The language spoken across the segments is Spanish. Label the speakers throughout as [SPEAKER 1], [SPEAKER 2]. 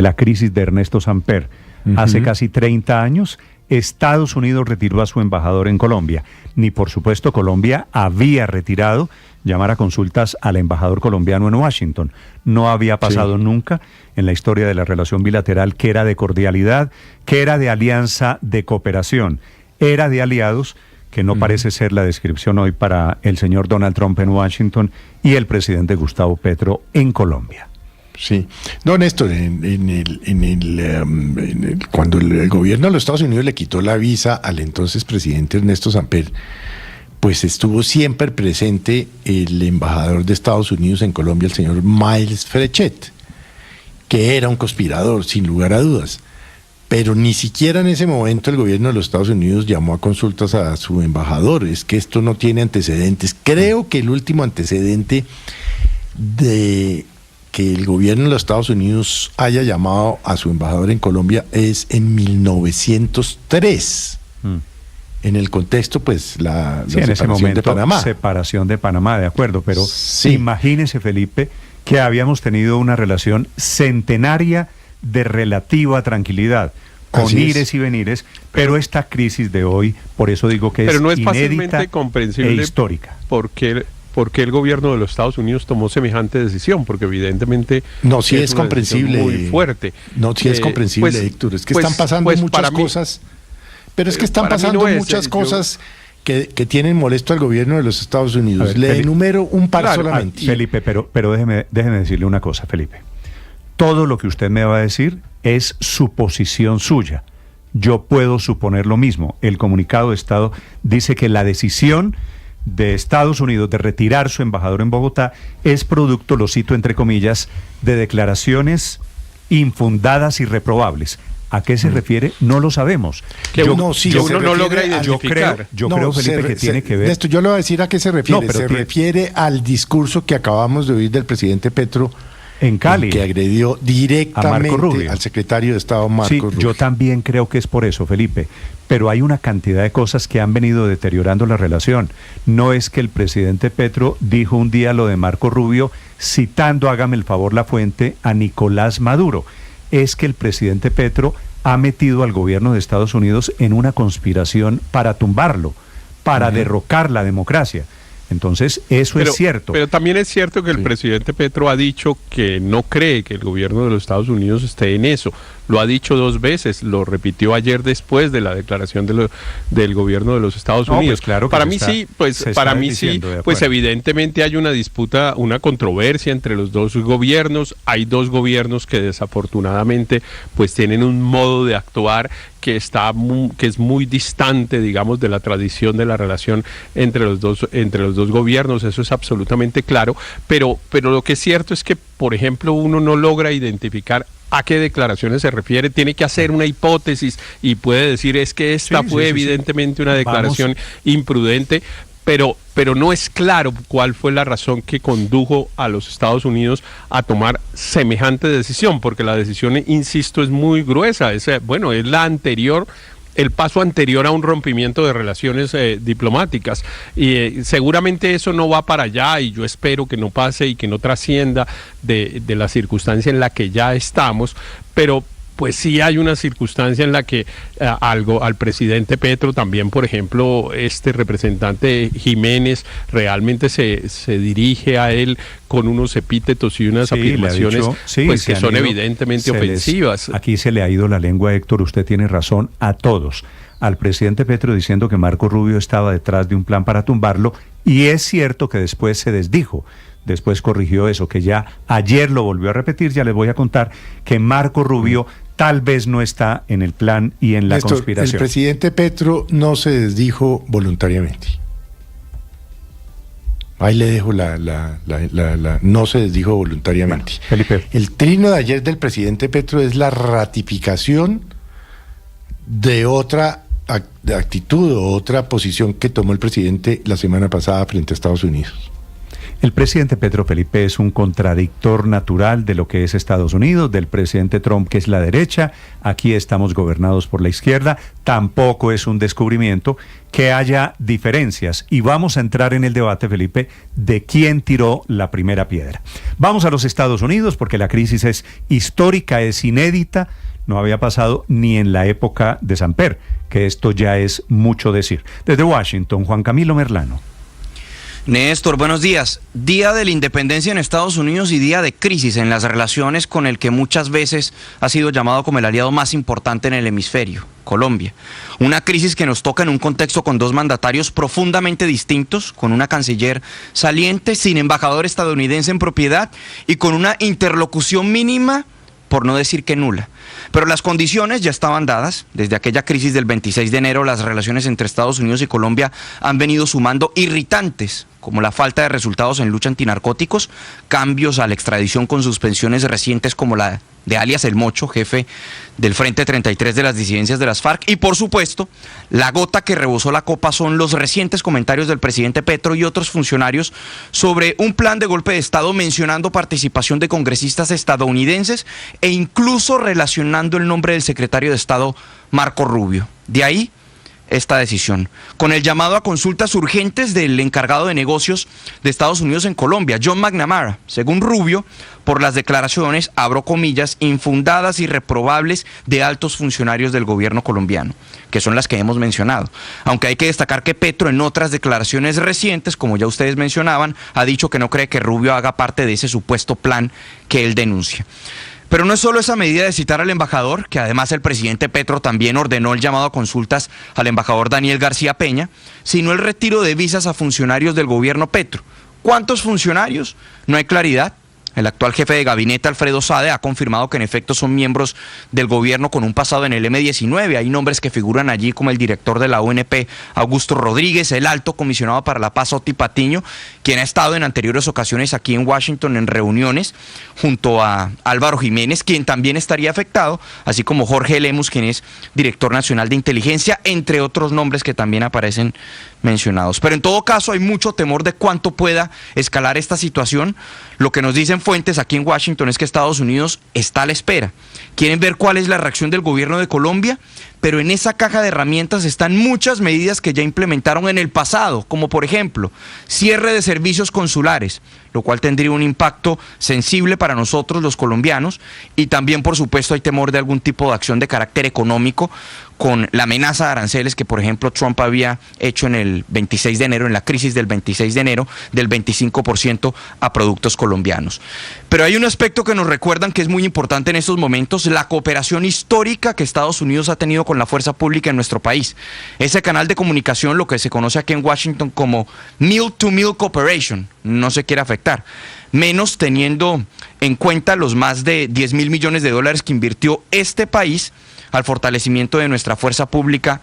[SPEAKER 1] de la crisis de Ernesto Samper. Hace casi 30 años, Estados Unidos retiró a su embajador en Colombia. Ni por supuesto Colombia había retirado llamar a consultas al embajador colombiano en Washington. No había pasado nunca en la historia de la relación bilateral, que era de cordialidad, que era de alianza, de cooperación, era de aliados, que no parece ser la descripción hoy para el señor Donald Trump en Washington y el presidente Gustavo Petro en Colombia.
[SPEAKER 2] Sí. No, Néstor, cuando el gobierno de los Estados Unidos le quitó la visa al entonces presidente Ernesto Samper, pues estuvo siempre presente el embajador de Estados Unidos en Colombia, el señor Miles Frechet, que era un conspirador, sin lugar a dudas. Pero ni siquiera en ese momento el gobierno de los Estados Unidos llamó a consultas a su embajador. Es que esto no tiene antecedentes. Creo que el último antecedente de que el gobierno de los Estados Unidos haya llamado a su embajador en Colombia es en 1903. En el contexto, pues, la
[SPEAKER 1] en ese momento,
[SPEAKER 2] de Panamá.
[SPEAKER 1] Separación de Panamá, de acuerdo, pero imagínese, Felipe, que habíamos tenido una relación centenaria de relativa tranquilidad, con ires y venires, pero esta crisis de hoy, por eso digo que
[SPEAKER 3] no es
[SPEAKER 1] inédita
[SPEAKER 3] fácilmente comprensible
[SPEAKER 1] e histórica.
[SPEAKER 3] ¿Por qué el gobierno de los Estados Unidos tomó semejante decisión? Porque evidentemente
[SPEAKER 2] es comprensible,
[SPEAKER 3] muy fuerte.
[SPEAKER 2] Es comprensible, Héctor. Es que están pasando muchas cosas. Pero es que están pasando muchas cosas que tienen molesto al gobierno de los Estados Unidos.
[SPEAKER 1] Ver,
[SPEAKER 2] Le enumero un par solamente.
[SPEAKER 1] Felipe, pero déjeme decirle una cosa, Felipe. Todo lo que usted me va a decir es suposición suya. Yo puedo suponer lo mismo. El comunicado de Estado dice que la decisión de Estados Unidos de retirar su embajador en Bogotá es producto, lo cito entre comillas, de declaraciones infundadas y reprobables. ¿A qué se refiere? No lo sabemos.
[SPEAKER 3] Uno no logra identificar.
[SPEAKER 1] Yo creo, Felipe, que tiene que ver...
[SPEAKER 2] Esto yo le voy a decir a qué se refiere. Refiere al discurso que acabamos de oír del presidente Petro
[SPEAKER 1] en Cali,
[SPEAKER 2] que agredió directamente al secretario de Estado Marco Rubio.
[SPEAKER 1] Yo también creo que es por eso, Felipe. Pero hay una cantidad de cosas que han venido deteriorando la relación. No es que el presidente Petro dijo un día lo de Marco Rubio, citando, hágame el favor la fuente, a Nicolás Maduro. Es que el presidente Petro ha metido al gobierno de Estados Unidos en una conspiración para tumbarlo, para derrocar la democracia. Entonces, eso es cierto.
[SPEAKER 3] Pero también es cierto que el presidente Petro ha dicho que no cree que el gobierno de los Estados Unidos esté en eso. Lo ha dicho 2 veces, lo repitió ayer después de la declaración del gobierno de los Estados Unidos.
[SPEAKER 1] Pues claro que
[SPEAKER 3] para mí sí, pues evidentemente hay una disputa, una controversia entre los dos gobiernos. Hay 2 gobiernos que desafortunadamente pues tienen un modo de actuar que es muy distante, digamos, de la tradición de la relación entre los dos gobiernos. Eso es absolutamente claro, pero lo que es cierto es que, por ejemplo, uno no logra identificar a qué declaraciones se refiere. Tiene que hacer una hipótesis y puede decir es que esta fue evidentemente una declaración imprudente, pero no es claro cuál fue la razón que condujo a los Estados Unidos a tomar semejante decisión, porque la decisión, insisto, es muy gruesa. Es la anterior, el paso anterior a un rompimiento de relaciones diplomáticas, y seguramente eso no va para allá, y yo espero que no pase y que no trascienda de la circunstancia en la que ya estamos, pero pues sí hay una circunstancia en la que al presidente Petro también, por ejemplo, este representante Jiménez realmente se dirige a él con unos epítetos y unas afirmaciones pues que son evidentemente ofensivas.
[SPEAKER 1] Aquí se le ha ido la lengua, Héctor, usted tiene razón, a todos. Al presidente Petro diciendo que Marco Rubio estaba detrás de un plan para tumbarlo, y es cierto que después se desdijo. Después corrigió eso, que ya ayer lo volvió a repetir. Ya les voy a contar que Marco Rubio tal vez no está en el plan y en la conspiración.
[SPEAKER 2] El presidente Petro no se desdijo voluntariamente. Ahí le dejo no se desdijo voluntariamente.
[SPEAKER 1] Bueno, Felipe.
[SPEAKER 2] El trino de ayer del presidente Petro es la ratificación de otra actitud o otra posición que tomó el presidente la semana pasada frente a Estados Unidos.
[SPEAKER 1] El presidente Petro Felipe es un contradictor natural de lo que es Estados Unidos, del presidente Trump, que es la derecha. Aquí estamos gobernados por la izquierda. Tampoco es un descubrimiento que haya diferencias. Y vamos a entrar en el debate, Felipe, de quién tiró la primera piedra. Vamos a los Estados Unidos porque la crisis es histórica, es inédita. No había pasado ni en la época de Samper, que esto ya es mucho decir. Desde Washington, Juan Camilo Merlano.
[SPEAKER 4] Néstor, buenos días. Día de la independencia en Estados Unidos y día de crisis en las relaciones con el que muchas veces ha sido llamado como el aliado más importante en el hemisferio, Colombia. Una crisis que nos toca en un contexto con dos mandatarios profundamente distintos, con una canciller saliente, sin embajador estadounidense en propiedad y con una interlocución mínima, por no decir que nula. Pero las condiciones ya estaban dadas. Desde aquella crisis del 26 de enero, las relaciones entre Estados Unidos y Colombia han venido sumando irritantes, como la falta de resultados en lucha antinarcóticos, cambios a la extradición con suspensiones recientes como la de alias El Mocho, jefe del Frente 33 de las disidencias de las FARC, y por supuesto, la gota que rebosó la copa son los recientes comentarios del presidente Petro y otros funcionarios sobre un plan de golpe de Estado mencionando participación de congresistas estadounidenses e incluso relacionando el nombre del secretario de Estado Marco Rubio. De ahí esta decisión, con el llamado a consultas urgentes del encargado de negocios de Estados Unidos en Colombia, John McNamara, según Rubio, por las declaraciones, abro comillas, infundadas y reprobables de altos funcionarios del gobierno colombiano, que son las que hemos mencionado. Aunque hay que destacar que Petro en otras declaraciones recientes, como ya ustedes mencionaban, ha dicho que no cree que Rubio haga parte de ese supuesto plan que él denuncia. Pero no es solo esa medida de citar al embajador, que además el presidente Petro también ordenó el llamado a consultas al embajador Daniel García Peña, sino el retiro de visas a funcionarios del gobierno Petro. ¿Cuántos funcionarios? No hay claridad. El actual jefe de gabinete, Alfredo Sade, ha confirmado que en efecto son miembros del gobierno con un pasado en el M-19. Hay nombres que figuran allí como el director de la ONP, Augusto Rodríguez, el alto comisionado para la paz, Oti Patiño, quien ha estado en anteriores ocasiones aquí en Washington en reuniones, junto a Álvaro Jiménez, quien también estaría afectado, así como Jorge Lemus, quien es director nacional de inteligencia, entre otros nombres que también aparecen mencionados. Pero en todo caso hay mucho temor de cuánto pueda escalar esta situación. Lo que nos dicen fuentes aquí en Washington es que Estados Unidos está a la espera. Quieren ver cuál es la reacción del gobierno de Colombia, pero en esa caja de herramientas están muchas medidas que ya implementaron en el pasado, como por ejemplo, cierre de servicios consulares, lo cual tendría un impacto sensible para nosotros los colombianos, y también por supuesto hay temor de algún tipo de acción de carácter económico con la amenaza de aranceles que por ejemplo Trump había hecho en el 26 de enero, en la crisis del 26 de enero, del 25% a productos colombianos. Pero hay un aspecto que nos recuerdan que es muy importante en estos momentos, la cooperación histórica que Estados Unidos ha tenido con la fuerza pública en nuestro país. Ese canal de comunicación, lo que se conoce aquí en Washington como Mill-to-Mill Cooperation, no se quiere afectar, menos teniendo en cuenta los más de 10.000 millones de dólares que invirtió este país al fortalecimiento de nuestra fuerza pública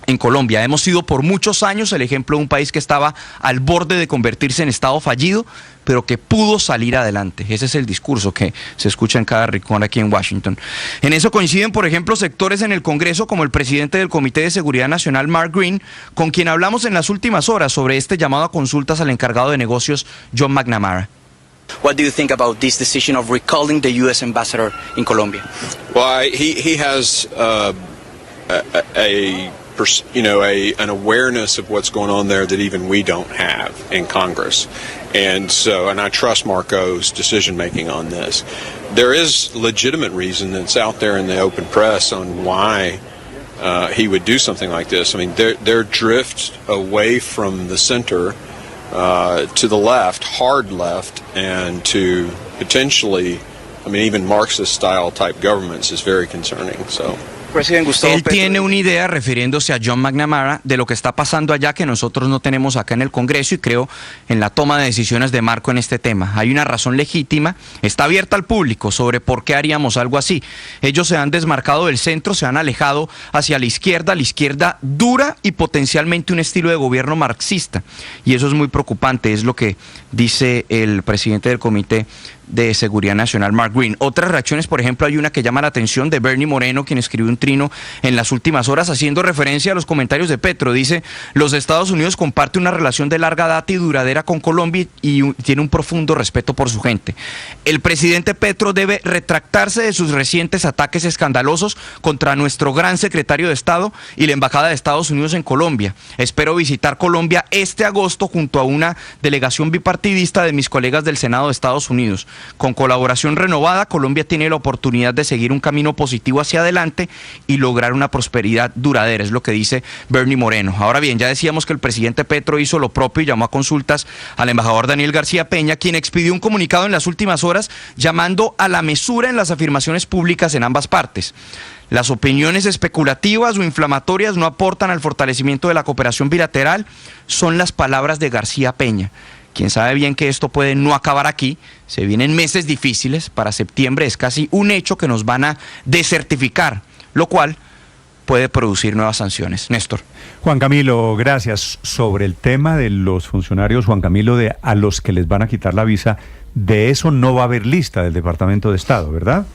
[SPEAKER 4] en Colombia. Hemos sido por muchos años el ejemplo de un país que estaba al borde de convertirse en estado fallido, pero que pudo salir adelante. Ese es el discurso que se escucha en cada rincón aquí en Washington. En eso coinciden, por ejemplo, sectores en el Congreso como el presidente del Comité de Seguridad Nacional, Mark Green, con quien hablamos en las últimas horas sobre este llamado a consultas al encargado de negocios, John McNamara.
[SPEAKER 5] What do you think about this decision of recalling the U.S. ambassador in Colombia?
[SPEAKER 6] Well, he has an awareness of what's going on there that even we don't have in Congress. And I trust Marco's decision making on this. There is legitimate reason that's out there in the open press on why he would do something like this. I mean, their drift away from the center to the left, hard left, and to potentially, even Marxist-style type governments is very concerning. So.
[SPEAKER 4] Él tiene una idea, refiriéndose a John McNamara, de lo que está pasando allá que nosotros no tenemos acá en el Congreso, y creo en la toma de decisiones de Marco en este tema. Hay una razón legítima, está abierta al público sobre por qué haríamos algo así. Ellos se han desmarcado del centro, se han alejado hacia la izquierda dura y potencialmente un estilo de gobierno marxista. Y eso es muy preocupante, es lo que dice el presidente del Comité de Seguridad Nacional, Mark Green. Otras reacciones, por ejemplo, hay una que llama la atención de Bernie Moreno, quien escribió un trino en las últimas horas haciendo referencia a los comentarios de Petro. Dice: los Estados Unidos comparten una relación de larga data y duradera con Colombia y tiene un profundo respeto por su gente. El presidente Petro debe retractarse de sus recientes ataques escandalosos contra nuestro gran secretario de Estado y la Embajada de Estados Unidos en Colombia. Espero visitar Colombia este agosto junto a una delegación bipartidista de mis colegas del Senado de Estados Unidos. Con colaboración renovada, Colombia tiene la oportunidad de seguir un camino positivo hacia adelante y lograr una prosperidad duradera, es lo que dice Bernie Moreno. Ahora bien, ya decíamos que el presidente Petro hizo lo propio y llamó a consultas al embajador Daniel García Peña, quien expidió un comunicado en las últimas horas llamando a la mesura en las afirmaciones públicas en ambas partes. Las opiniones especulativas o inflamatorias no aportan al fortalecimiento de la cooperación bilateral, son las palabras de García Peña. Quien sabe bien que esto puede no acabar aquí, se vienen meses difíciles, para septiembre es casi un hecho que nos van a desertificar, lo cual puede producir nuevas sanciones. Néstor.
[SPEAKER 1] Juan Camilo, gracias. Sobre el tema de los funcionarios, Juan Camilo, a los que les van a quitar la visa, de eso no va a haber lista del Departamento de Estado, ¿verdad?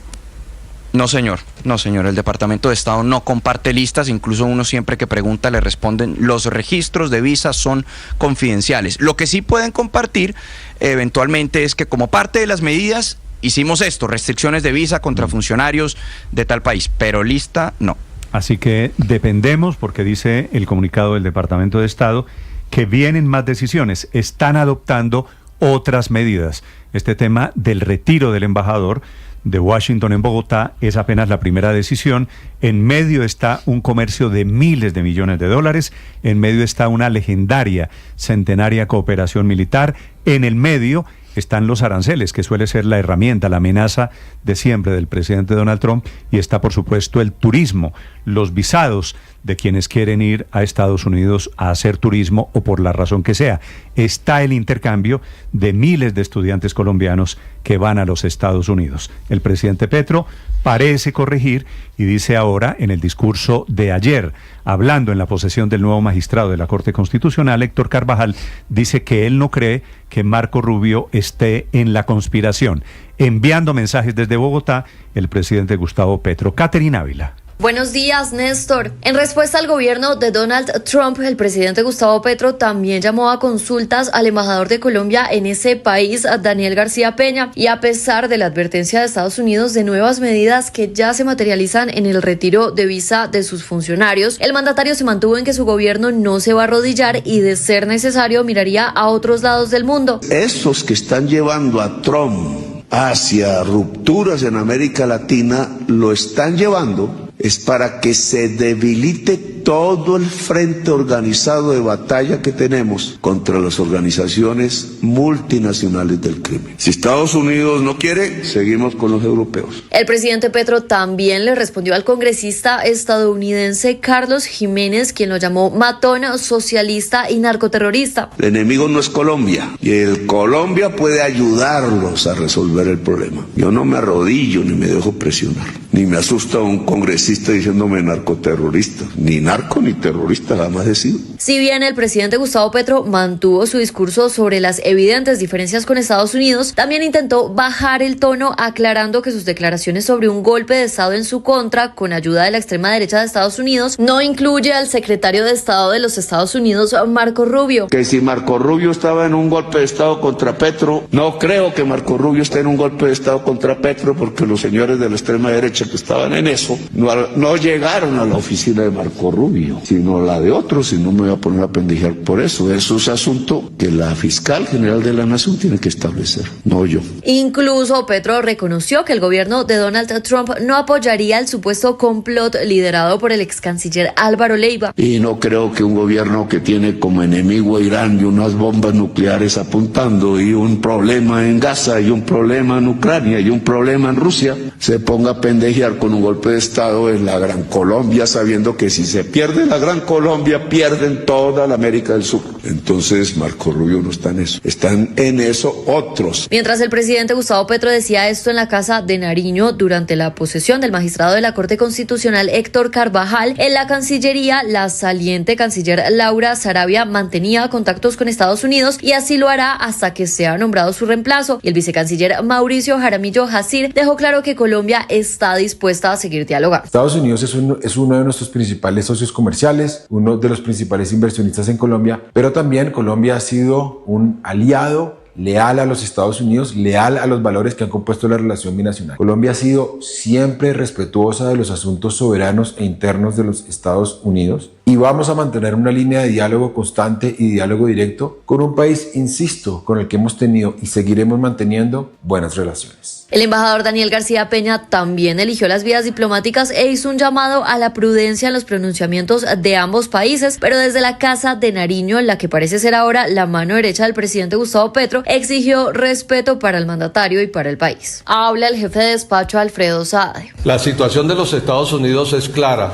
[SPEAKER 4] No, señor. No, señor. El Departamento de Estado no comparte listas. Incluso uno siempre que pregunta le responden: los registros de visas son confidenciales. Lo que sí pueden compartir eventualmente es que, como parte de las medidas, hicimos esto: restricciones de visa contra funcionarios de tal país. Pero lista, no.
[SPEAKER 1] Así que dependemos, porque dice el comunicado del Departamento de Estado, que vienen más decisiones. Están adoptando otras medidas. Este tema del retiro del embajador de Washington en Bogotá es apenas la primera decisión. En medio está un comercio de miles de millones de dólares, en medio está una legendaria, centenaria cooperación militar, en el medio están los aranceles, que suele ser la herramienta, la amenaza de siempre del presidente Donald Trump, y está, por supuesto, el turismo, los visados de quienes quieren ir a Estados Unidos a hacer turismo o por la razón que sea. Está el intercambio de miles de estudiantes colombianos que van a los Estados Unidos. El presidente Petro parece corregir y dice ahora, en el discurso de ayer, hablando en la posesión del nuevo magistrado de la Corte Constitucional, Héctor Carvajal, dice que él no cree que Marco Rubio esté en la conspiración. Enviando mensajes desde Bogotá, el presidente Gustavo Petro. Catherine Ávila.
[SPEAKER 7] Buenos días, Néstor. En respuesta al gobierno de Donald Trump, el presidente Gustavo Petro también llamó a consultas al embajador de Colombia en ese país, Daniel García Peña, y a pesar de la advertencia de Estados Unidos de nuevas medidas que ya se materializan en el retiro de visa de sus funcionarios, el mandatario se mantuvo en que su gobierno no se va a arrodillar y, de ser necesario, miraría a otros lados del mundo.
[SPEAKER 8] Esos que están llevando a Trump hacia rupturas en América Latina lo están llevando es para que se debilite todo el frente organizado de batalla que tenemos contra las organizaciones multinacionales del crimen. Si Estados Unidos no quiere, seguimos con los europeos.
[SPEAKER 7] El presidente Petro también le respondió al congresista estadounidense Carlos Jiménez, quien lo llamó matón, socialista y narcoterrorista.
[SPEAKER 8] El enemigo no es Colombia, y Colombia puede ayudarlos a resolver el problema. Yo no me arrodillo ni me dejo presionar, ni me asusta un congresista diciéndome narcoterrorista, ni narco ni terrorista jamás he sido.
[SPEAKER 7] Si bien el presidente Gustavo Petro mantuvo su discurso sobre las evidentes diferencias con Estados Unidos, también intentó bajar el tono, aclarando que sus declaraciones sobre un golpe de Estado en su contra, con ayuda de la extrema derecha de Estados Unidos, no incluye al secretario de Estado de los Estados Unidos, Marco Rubio.
[SPEAKER 8] Que si Marco Rubio estaba en un golpe de Estado contra Petro, no creo que Marco Rubio esté en un golpe de Estado contra Petro, porque los señores de la extrema derecha que estaban en eso no llegaron a la oficina de Marco Rubio, sino a la de otros, y no me voy a poner a pendejear por eso. Eso es asunto que la fiscal general de la Nación tiene que establecer, no yo.
[SPEAKER 7] Incluso Petro reconoció que el gobierno de Donald Trump no apoyaría el supuesto complot liderado por el ex canciller Álvaro Leiva.
[SPEAKER 8] Y no creo que un gobierno que tiene como enemigo a Irán y unas bombas nucleares apuntando, y un problema en Gaza, y un problema en Ucrania, y un problema en Rusia, se ponga a pendejear con un golpe de Estado en la Gran Colombia, sabiendo que si se pierde la Gran Colombia, pierden toda la América del Sur. Entonces Marco Rubio no está en eso. Están en eso otros.
[SPEAKER 7] Mientras el presidente Gustavo Petro decía esto en la Casa de Nariño durante la posesión del magistrado de la Corte Constitucional Héctor Carvajal, en la Cancillería, la saliente canciller Laura Sarabia mantenía contactos con Estados Unidos y así lo hará hasta que sea nombrado su reemplazo. Y el vicecanciller Mauricio Jaramillo Jacir dejó claro que Colombia está dispuesta a seguir dialogando.
[SPEAKER 9] Estados Unidos es uno de nuestros principales socios comerciales, uno de los principales inversionistas en Colombia, pero también Colombia ha sido un aliado leal a los Estados Unidos, leal a los valores que han compuesto la relación binacional. Colombia ha sido siempre respetuosa de los asuntos soberanos e internos de los Estados Unidos y vamos a mantener una línea de diálogo constante y diálogo directo con un país, insisto, con el que hemos tenido y seguiremos manteniendo buenas relaciones.
[SPEAKER 7] El embajador Daniel García Peña también eligió las vías diplomáticas e hizo un llamado a la prudencia en los pronunciamientos de ambos países, pero desde la Casa de Nariño, en la que parece ser ahora la mano derecha del presidente Gustavo Petro, exigió respeto para el mandatario y para el país. Habla el jefe de despacho Alfredo Saade.
[SPEAKER 10] La situación de los Estados Unidos es clara.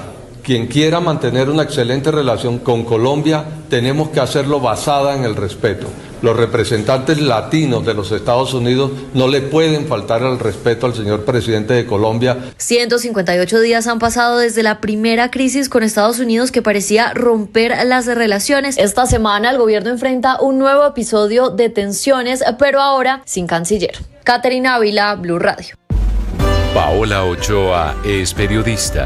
[SPEAKER 10] Quien quiera mantener una excelente relación con Colombia, tenemos que hacerlo basada en el respeto. Los representantes latinos de los Estados Unidos no le pueden faltar el respeto al señor presidente de Colombia.
[SPEAKER 7] 158 días han pasado desde la primera crisis con Estados Unidos que parecía romper las relaciones. Esta semana el gobierno enfrenta un nuevo episodio de tensiones, pero ahora sin canciller. Caterina Ávila, Blue Radio.
[SPEAKER 11] Paola Ochoa es periodista.